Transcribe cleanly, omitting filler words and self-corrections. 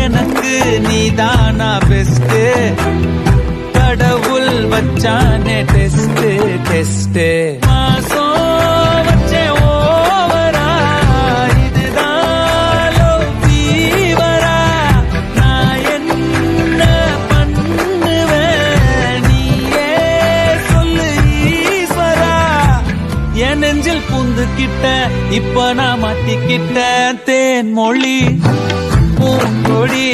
எனக்கு நீதானா பெஸ்ட் கடவுள் வச்சானே test test மாசம் வச்சே ஓவரா இதுதான் love fever-ஆ? நான் என்ன பண்ணுவேன் நீயே சொல்லு ஈஸ்வரா. என் நெஞ்சில் புந்துக்கிட்ட இப்ப நான் மாட்டிக்கிட்ட தேன் மொழி பூங்கொடி